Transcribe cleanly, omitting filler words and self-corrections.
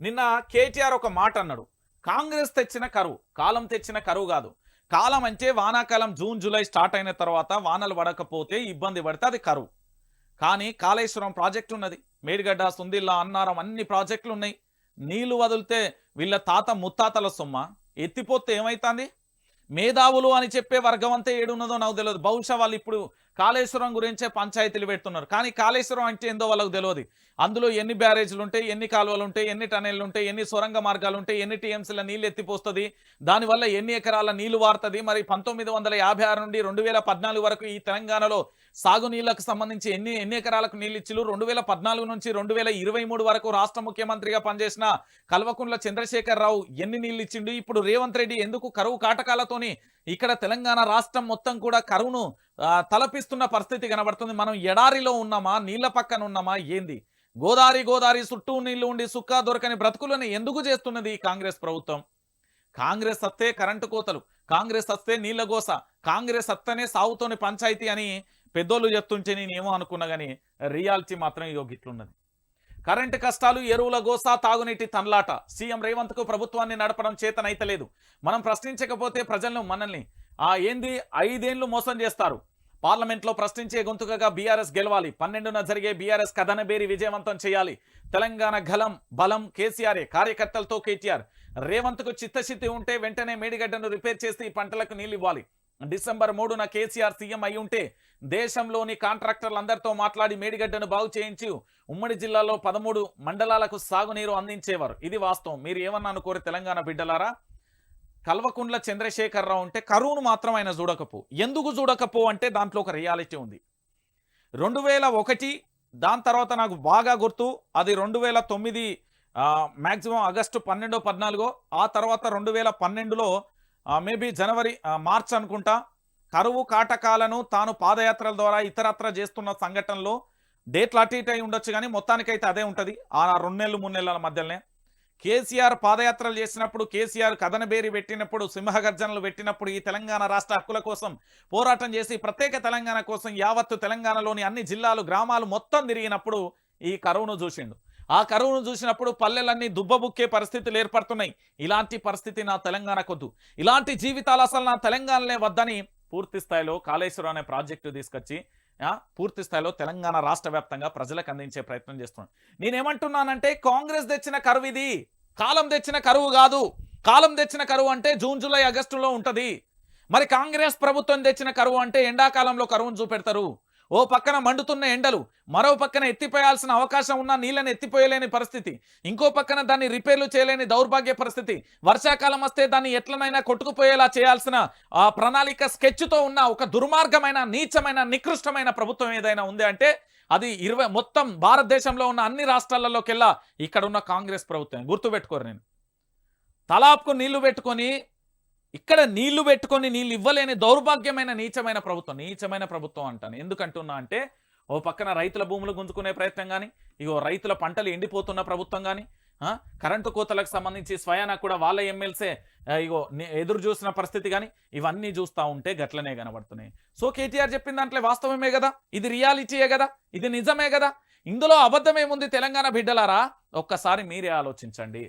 నిన్న కేటీఆర్ ఒక మాట అన్నాడు. కాంగ్రెస్ తెచ్చిన కరువు, కాలం తెచ్చిన కరువు కాదు. కాలం అంటే వానాకాలం జూన్ జూలై స్టార్ట్ అయిన తర్వాత వానలు పడకపోతే ఇబ్బంది పడితే అది కరువు. కానీ కాళేశ్వరం ప్రాజెక్టు ఉన్నది, మేడిగడ్డ, సుందిల్లా, అన్నారం అన్ని ప్రాజెక్టులు ఉన్నాయి. నీళ్లు వదిలితే వీళ్ళ తాత ముత్తాతల సొమ్మ ఎత్తిపోతే ఏమైతుంది? మేధావులు అని చెప్పే వర్గం అంతా ఏడున్నదో నాకు తెలియదు. బహుశా వాళ్ళు ఇప్పుడు కాళేశ్వరం గురించే పంచాయతీలు పెడుతున్నారు. కానీ కాళేశ్వరం అంటే ఏందో వాళ్ళకు తెలియదు. అందులో ఎన్ని బ్యారేజ్లు ఉంటాయి, ఎన్ని కాలువలు ఉంటాయి, ఎన్ని టనెళ్లు ఉంటాయి, ఎన్ని సొరంగ మార్గాలు ఉంటాయి, ఎన్ని టీఎంసీల నీళ్ళు ఎత్తిపోస్తుంది, దానివల్ల ఎన్ని ఎకరాల నీళ్లు వారుతుంది. మరి 1956 నుండి 2014 వరకు ఈ తెలంగాణలో సాగునీళ్లకు సంబంధించి ఎన్ని ఎకరాలకు నీళ్ళు ఇచ్చిలు. 2014 నుంచి 2023 వరకు రాష్ట్ర ముఖ్యమంత్రిగా పనిచేసిన కల్వకుంట్ల చంద్రశేఖరరావు ఎన్ని నీళ్ళు ఇచ్చిండు. ఇప్పుడు రేవంత్ రెడ్డి ఎందుకు కరువు కాటకాలతోని ఇక్కడ తెలంగాణ రాష్ట్రం మొత్తం కూడా కరువును తలపిస్తున్న పరిస్థితి కనబడుతుంది. మనం ఎడారిలో ఉన్నామా, నీళ్ల పక్కన ఉన్నామా ఏంది? గోదావరి చుట్టూ నీళ్లు ఉండి సుక్కా దొరకని బ్రతుకులను ఎందుకు చేస్తున్నది ఈ కాంగ్రెస్ ప్రభుత్వం? కాంగ్రెస్ వస్తే కరెంటు కోతలు, కాంగ్రెస్ వస్తే నీళ్ల గోస, కాంగ్రెస్ వస్తేనే సాగుతోని పంచాయతీ అని పెద్దోళ్ళు చెప్తుంటే నేనేమో అనుకున్నా, కానీ రియాలిటీ మాత్రం ఇట్లున్నది. కరెంటు కష్టాలు, ఎరువుల గోస, తాగునీటి తన్లాట. సీఎం రేవంత్ కు ప్రభుత్వాన్ని నడపడం చేతనైతలేదు. మనం ప్రశ్నించకపోతే ప్రజలను మనల్ని ఏంది 5 ఏళ్లు మోసం చేస్తారు. పార్లమెంట్లో ప్రశ్నించే గొంతుకగా బీఆర్ఎస్ గెలవాలి. 12న జరిగే బీఆర్ఎస్ కథనబేరి విజయవంతం చేయాలి. తెలంగాణ బలం కేసీఆర్ఏ, కార్యకర్తలతో కేటీఆర్. రేవంత్ కు చిత్తశుద్ధి ఉంటే వెంటనే మేడిగడ్డను రిపేర్ చేసి ఈ పంటలకు నీళ్ళు ఇవ్వాలి. డిసెంబర్ 3న కేసీఆర్ సీఎం అయి ఉంటే దేశంలోని కాంట్రాక్టర్లందరితో మాట్లాడి మేడిగడ్డను బాగు చేయించి ఉమ్మడి జిల్లాలో 13 మండలాలకు సాగునీరు అందించేవారు. ఇది వాస్తవం. మీరు ఏమన్నా అనుకోరు తెలంగాణ బిడ్డలారా? కల్వకుంట్ల చంద్రశేఖరరావు ఉంటే కరువును మాత్రం ఆయన చూడకపో. ఎందుకు చూడకపో అంటే దాంట్లో ఒక రియాలిటీ ఉంది. 2001, దాని తర్వాత నాకు బాగా గుర్తు, అది 2009 మ్యాక్సిమం ఆగస్టు 12, 14. ఆ తర్వాత 2012లో మేబీ జనవరి, మార్చ్ అనుకుంటా, కరువు కాటకాలను తాను పాదయాత్రల ద్వారా ఇతరత్ర చేస్తున్న సంఘటనలో డేట్లు అటు ఇటు అయి ఉండొచ్చు, కానీ మొత్తానికైతే అదే ఉంటుంది. ఆ 2 నెలలు 3 నెలల మధ్యలోనే కేసీఆర్ పాదయాత్రలు చేసినప్పుడు, కేసీఆర్ కథనబేరి పెట్టినప్పుడు, సింహగర్జనలు పెట్టినప్పుడు, ఈ తెలంగాణ రాష్ట్ర హక్కుల కోసం పోరాటం చేసి ప్రత్యేక తెలంగాణ కోసం యావత్తు తెలంగాణలోని అన్ని జిల్లాలు, గ్రామాలు మొత్తం తిరిగినప్పుడు ఈ కరువును చూసిండు. ఆ కరువును చూసినప్పుడు పల్లెలన్నీ దుబ్బబుక్కే పరిస్థితులు ఏర్పడుతున్నాయి. ఇలాంటి పరిస్థితి నా తెలంగాణకొద్దు, ఇలాంటి జీవితాలు అసలు నా తెలంగాణలే వద్దని పూర్తి స్థాయిలో కాళేశ్వరం అనే ప్రాజెక్టు తీసుకొచ్చి పూర్తి స్థాయిలో తెలంగాణ రాష్ట్ర వ్యాప్తంగా ప్రజలకు అందించే ప్రయత్నం చేస్తున్నాను. నేనేమంటున్నానంటే కాంగ్రెస్ తెచ్చిన కరువు ఇది, కాలం తెచ్చిన కరువు కాదు. కాలం తెచ్చిన కరువు అంటే జూన్ జూలై ఆగస్టులో ఉంటుంది. మరి కాంగ్రెస్ ప్రభుత్వం తెచ్చిన కరువు అంటే ఎండాకాలంలో కరువును చూపెడతారు. ఓ పక్కన మండుతున్న ఎండలు, మరో పక్కన ఎత్తిపోయాల్సిన అవకాశం ఉన్న నీళ్ళని ఎత్తిపోయలేని పరిస్థితి, ఇంకో పక్కన దాన్ని రిపేర్లు చేయలేని దౌర్భాగ్య పరిస్థితి, వర్షాకాలం వస్తే దాన్ని ఎట్లనైనా కొట్టుకుపోయేలా చేయాల్సిన ప్రణాళిక స్కెచ్తో ఉన్న ఒక దుర్మార్గమైన, నీచమైన, నికృష్టమైన ప్రభుత్వం ఏదైనా ఉంది అంటే అది మొత్తం భారతదేశంలో ఉన్న అన్ని రాష్ట్రాలలోకెల్లా ఇక్కడ ఉన్న కాంగ్రెస్ ప్రభుత్వం. గుర్తుపెట్టుకోరు. నేను తలాప్కు నీళ్లు పెట్టుకొని, ఇక్కడ నీళ్లు పెట్టుకొని నీళ్ళు ఇవ్వలేని దౌర్భాగ్యమైన నీచమైన ప్రభుత్వం అంటాను. ఎందుకంటున్నా అంటే ఓ పక్కన రైతుల భూములు గుంజుకునే ప్రయత్నం కానీ, ఇగో రైతుల పంటలు ఎండిపోతున్న ప్రభుత్వం కానీ, కరెంటు కోతలకు సంబంధించి స్వయానా కూడా వాళ్ళ ఎమ్మెల్సే ఇగో ఎదురు చూసిన పరిస్థితి కానీ, ఇవన్నీ చూస్తూ ఉంటే గట్లనే కనబడుతున్నాయి. సో కేటీఆర్ చెప్పిన దాంట్లో వాస్తవమే కదా, ఇది రియాలిటీయే కదా, ఇది నిజమే కదా, ఇందులో అబద్ధమేముంది తెలంగాణ బిడ్డలారా? ఒక్కసారి మీరే ఆలోచించండి.